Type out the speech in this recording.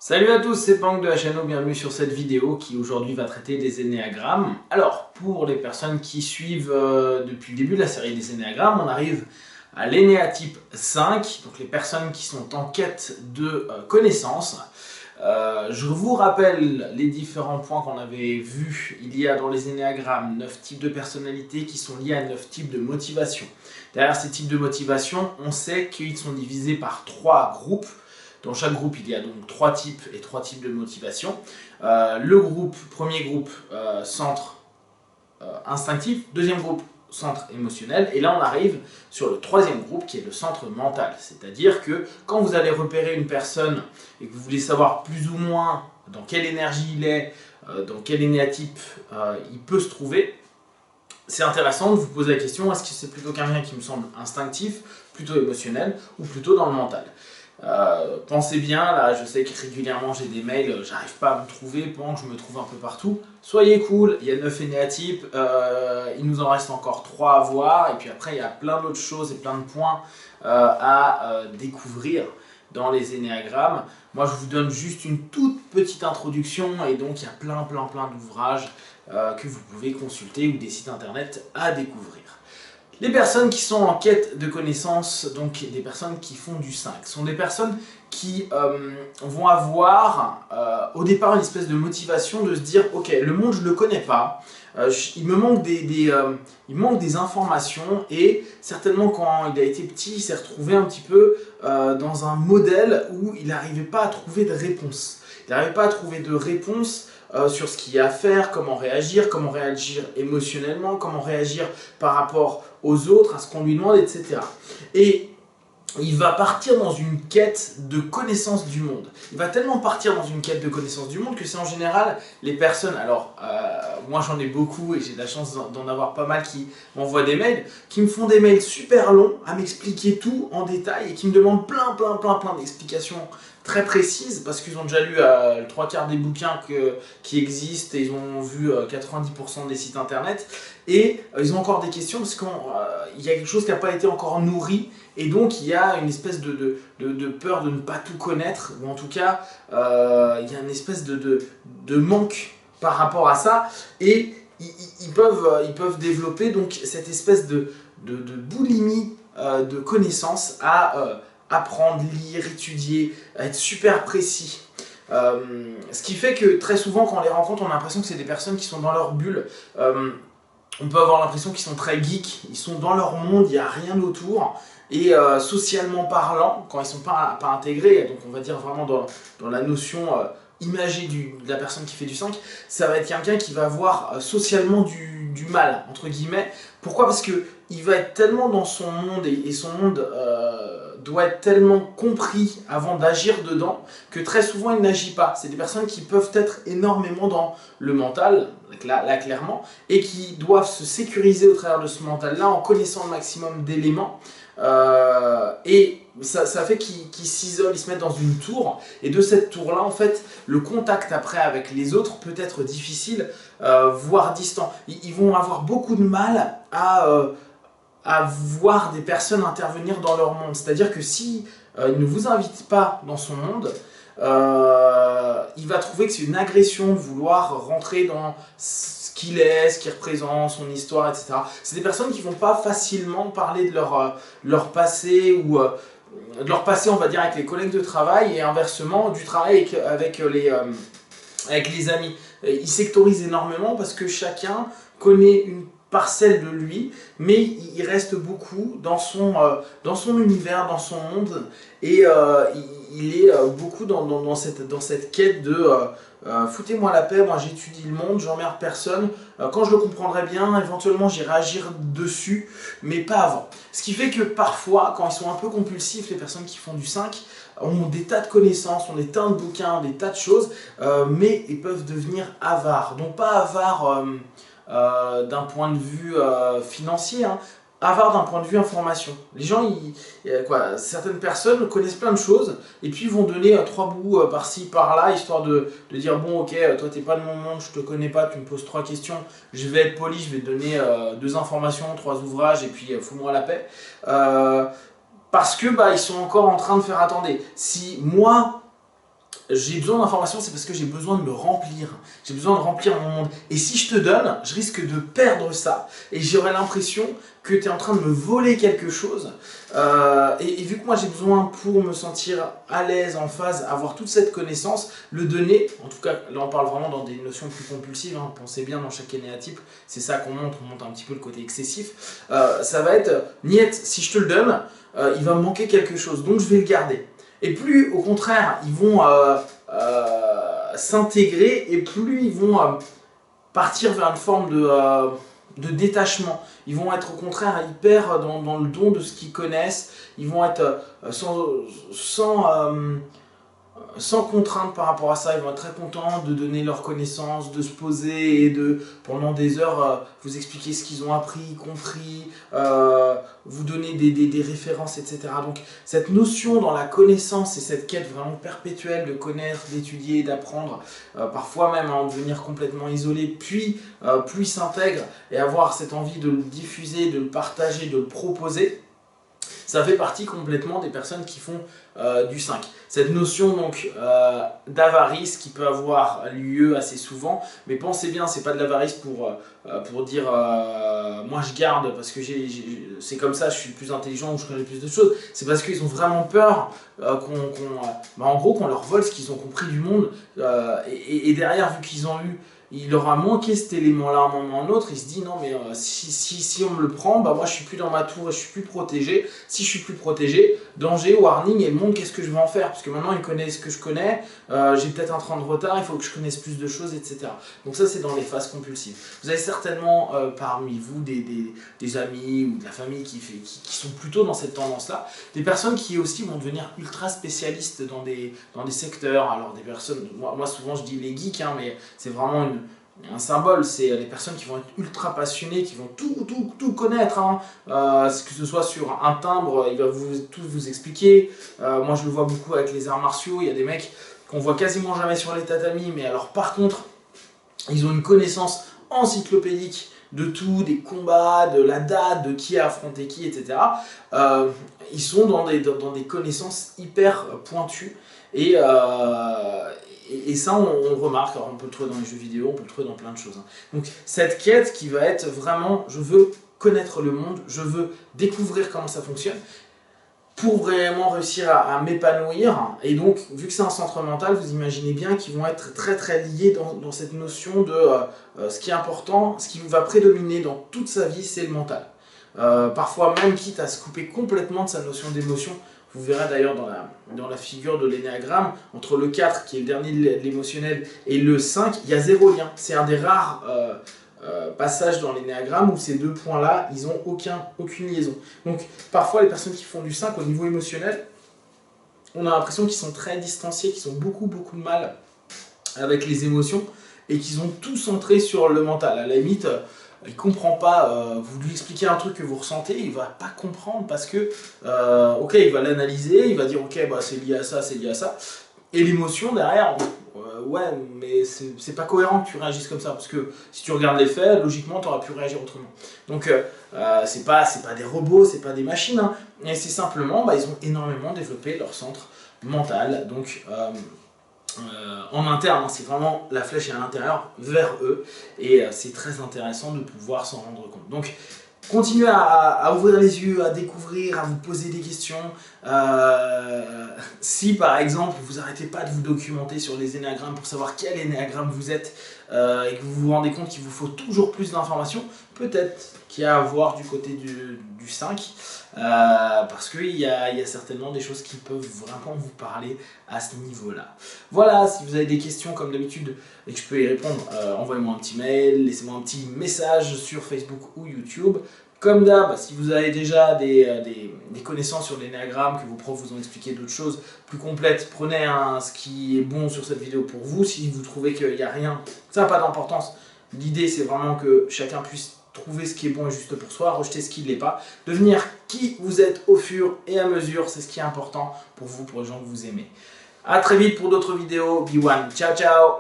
Salut à tous, c'est Pank de la chaîne, bienvenue sur cette vidéo qui aujourd'hui va traiter des énéagrammes. Alors, pour les personnes qui suivent depuis le début de la série des énéagrammes, on arrive à l'énéatype 5, donc les personnes qui sont en quête de connaissances. Je vous rappelle les différents points qu'on avait vus. Il y a dans les énéagrammes 9 types de personnalités qui sont liés à 9 types de motivation. Derrière ces types de motivation, on sait qu'ils sont divisés par 3 groupes. Dans chaque groupe, il y a donc 3 types et 3 types de motivation. Premier groupe, centre instinctif. Deuxième groupe, centre émotionnel. Et là, on arrive sur le troisième groupe qui est le centre mental. C'est-à-dire que quand vous allez repérer une personne et que vous voulez savoir plus ou moins dans quelle énergie il est, dans quel énéatype il peut se trouver, c'est intéressant de vous poser la question, est-ce que c'est plutôt quelqu'un qui me semble instinctif, plutôt émotionnel ou plutôt dans le mental? Pensez bien, là je sais que régulièrement j'ai des mails, j'arrive pas à me trouver, pendant que je me trouve un peu partout. Soyez cool, il y a 9 énéatypes, il nous en reste encore 3 à voir, et puis après il y a plein d'autres choses et plein de points à découvrir dans les énéagrammes. Moi je vous donne juste une toute petite introduction, et donc il y a plein d'ouvrages que vous pouvez consulter ou des sites internet à découvrir. Les personnes qui sont en quête de connaissances, donc des personnes qui font du 5, sont des personnes qui vont avoir au départ une espèce de motivation de se dire « Ok, le monde je ne le connais pas, il me manque des informations » et certainement quand il a été petit, il s'est retrouvé un petit peu dans un modèle où il n'arrivait pas à trouver de réponse. Il n'arrivait pas à trouver de réponse sur ce qu'il y a à faire, comment réagir émotionnellement, comment réagir par rapport aux autres, à ce qu'on lui demande, etc. Et il va partir dans une quête de connaissance du monde. Il va tellement partir dans une quête de connaissance du monde que c'est en général les personnes, alors moi j'en ai beaucoup et j'ai de la chance d'en avoir pas mal qui m'envoient des mails, qui me font des mails super longs à m'expliquer tout en détail et qui me demandent plein d'explications très précises parce qu'ils ont déjà lu le 3/4 des bouquins qui existent et ils ont vu 90% des sites internet et ils ont encore des questions parce qu'il y a quelque chose qui n'a pas été encore nourri. Et donc il y a une espèce de peur de ne pas tout connaître, ou en tout cas il y a une espèce de manque par rapport à ça, et ils peuvent développer donc cette espèce de boulimie de connaissances à apprendre, lire, étudier, à être super précis. Ce qui fait que très souvent quand on les rencontre, on a l'impression que c'est des personnes qui sont dans leur bulle. On peut avoir l'impression qu'ils sont très geeks, ils sont dans leur monde, il n'y a rien autour. Et socialement parlant, quand ils ne sont pas intégrés, donc on va dire vraiment dans la notion imagée de la personne qui fait du 5, ça va être quelqu'un qui va avoir socialement du mal, entre guillemets. Pourquoi? Parce qu'il va être tellement dans son monde, et son monde doit être tellement compris avant d'agir dedans, que très souvent il n'agit pas. C'est des personnes qui peuvent être énormément dans le mental, là clairement, et qui doivent se sécuriser au travers de ce mental-là en connaissant le maximum d'éléments. Et ça fait qu'ils s'isolent, ils se mettent dans une tour, et de cette tour-là, en fait, le contact après avec les autres peut être difficile, voire distant. Ils vont avoir beaucoup de mal à voir des personnes intervenir dans leur monde. C'est-à-dire que si il ne vous invite pas dans son monde, il va trouver que c'est une agression de vouloir rentrer dans ce qu'il est, ce qu'il représente, son histoire, etc. C'est des personnes qui ne vont pas facilement parler de leur passé, ou de leur passé, on va dire, avec les collègues de travail, et inversement, du travail avec les amis. Ils sectorisent énormément parce que chacun connaît une parcelle de lui, mais il reste beaucoup dans son univers, dans son monde, et il est beaucoup dans cette quête de foutez-moi la paix, moi j'étudie le monde, j'emmerde personne, quand je le comprendrai bien, éventuellement j'irai agir dessus, mais pas avant. Ce qui fait que parfois, quand ils sont un peu compulsifs, les personnes qui font du 5, ont des tas de connaissances, ont des tas de bouquins, des tas de choses, mais ils peuvent devenir avares. Donc pas avares d'un point de vue financier, hein, avare d'un point de vue information. Les gens, certaines personnes connaissent plein de choses et puis vont donner 3 bouts par-ci, par-là, histoire de dire bon ok, toi t'es pas de mon monde, je te connais pas, tu me poses 3 questions, je vais être poli, je vais te donner 2 informations, 3 ouvrages et puis fous-moi la paix. Parce que ils sont encore en train de faire attendez. Si moi j'ai besoin d'informations, c'est parce que j'ai besoin de me remplir. J'ai besoin de remplir mon monde. Et si je te donne, je risque de perdre ça. Et j'aurai l'impression que tu es en train de me voler quelque chose. Et vu que moi j'ai besoin pour me sentir à l'aise, en phase, avoir toute cette connaissance, le donner, en tout cas là on parle vraiment dans des notions plus compulsives, hein, pensez bien dans chaque énéatype, c'est ça qu'on montre, on montre un petit peu le côté excessif. Ça va être, niet, si je te le donne, il va me manquer quelque chose, donc je vais le garder. Et plus, au contraire, ils vont s'intégrer et plus ils vont partir vers une forme de détachement. Ils vont être au contraire hyper dans le don de ce qu'ils connaissent. Ils vont être sans contrainte par rapport à ça. Ils vont être très contents de donner leurs connaissances, de se poser et de, pendant des heures, vous expliquer ce qu'ils ont appris, compris, vous donner des références, etc. Donc cette notion dans la connaissance et cette quête vraiment perpétuelle de connaître, d'étudier, d'apprendre, parfois même en devenir complètement isolé, puis ils s'intègrent et avoir cette envie de le diffuser, de le partager, de le proposer, ça fait partie complètement des personnes qui font du 5. Cette notion donc d'avarice qui peut avoir lieu assez souvent, mais pensez bien, c'est pas de l'avarice pour dire moi je garde parce que c'est comme ça, je suis le plus intelligent ou je connais plus de choses. C'est parce qu'ils ont vraiment peur en gros qu'on leur vole ce qu'ils ont compris du monde et derrière, vu qu'ils ont eu, il leur a manqué cet élément-là à un moment ou à un autre, il se dit non mais si on me le prend, bah moi je suis plus dans ma tour et je suis plus protégé. Si je suis plus protégé, danger, warning, et le monde qu'est-ce que je vais en faire? Parce que maintenant ils connaissent ce que je connais, j'ai peut-être un train de retard, il faut que je connaisse plus de choses, etc. Donc ça c'est dans les phases compulsives. Vous avez certainement parmi vous des amis ou de la famille qui sont plutôt dans cette tendance-là, des personnes qui aussi vont devenir ultra spécialistes dans des secteurs, alors des personnes, moi souvent je dis les geeks, hein, mais c'est vraiment un symbole, c'est les personnes qui vont être ultra passionnées, qui vont tout connaître, hein. Que ce soit sur un timbre, il va tout vous expliquer. Moi je le vois beaucoup avec les arts martiaux, il y a des mecs qu'on voit quasiment jamais sur les tatamis, mais alors par contre, ils ont une connaissance encyclopédique de tout, des combats, de la date, de qui a affronté qui, etc. Ils sont dans des connaissances hyper pointues et ça, on le remarque, alors on peut le trouver dans les jeux vidéo, on peut le trouver dans plein de choses. Hein. Donc cette quête qui va être vraiment, je veux connaître le monde, je veux découvrir comment ça fonctionne, pour vraiment réussir à m'épanouir. Et donc, vu que c'est un centre mental, vous imaginez bien qu'ils vont être très très liés dans cette notion de ce qui est important, ce qui va prédominer dans toute sa vie, c'est le mental. Parfois même quitte à se couper complètement de sa notion d'émotion. Vous verrez d'ailleurs dans la figure de l'énéagramme, entre le 4 qui est le dernier de l'émotionnel et le 5, il y a zéro lien. C'est un des rares passages dans l'énéagramme où ces deux points-là, ils n'ont aucune liaison. Donc parfois les personnes qui font du 5 au niveau émotionnel, on a l'impression qu'ils sont très distanciés, qu'ils ont beaucoup de mal avec les émotions et qu'ils ont tout centré sur le mental. À la limite, il comprend pas, vous lui expliquez un truc que vous ressentez, il va pas comprendre parce que, ok, il va l'analyser, il va dire ok, bah, c'est lié à ça, c'est lié à ça. Et l'émotion derrière, ouais, mais c'est pas cohérent que tu réagisses comme ça, parce que si tu regardes les faits, logiquement, tu aurais pu réagir autrement. Donc, c'est pas des robots, c'est pas des machines, hein, mais c'est simplement, bah, ils ont énormément développé leur centre mental, donc en interne, hein, c'est vraiment la flèche est à l'intérieur, vers eux, et c'est très intéressant de pouvoir s'en rendre compte. Donc, continuez à ouvrir les yeux, à découvrir, à vous poser des questions. Si par exemple vous n'arrêtez pas de vous documenter sur les énéagrammes pour savoir quel énéagramme vous êtes et que vous vous rendez compte qu'il vous faut toujours plus d'informations, peut-être qu'il y a à voir du côté du 5 parce qu'il y a certainement des choses qui peuvent vraiment vous parler à ce niveau-là. Voilà, si vous avez des questions comme d'habitude et que je peux y répondre, envoyez-moi un petit mail, laissez-moi un petit message sur Facebook ou YouTube. Comme d'hab, si vous avez déjà des connaissances sur l'énéagramme, que vos profs vous ont expliqué d'autres choses plus complètes, prenez ce qui est bon sur cette vidéo pour vous. Si vous trouvez qu'il n'y a rien, ça n'a pas d'importance. L'idée, c'est vraiment que chacun puisse trouver ce qui est bon et juste pour soi, rejeter ce qui ne l'est pas. Devenir qui vous êtes au fur et à mesure, c'est ce qui est important pour vous, pour les gens que vous aimez. A très vite pour d'autres vidéos. Be One. Ciao, ciao.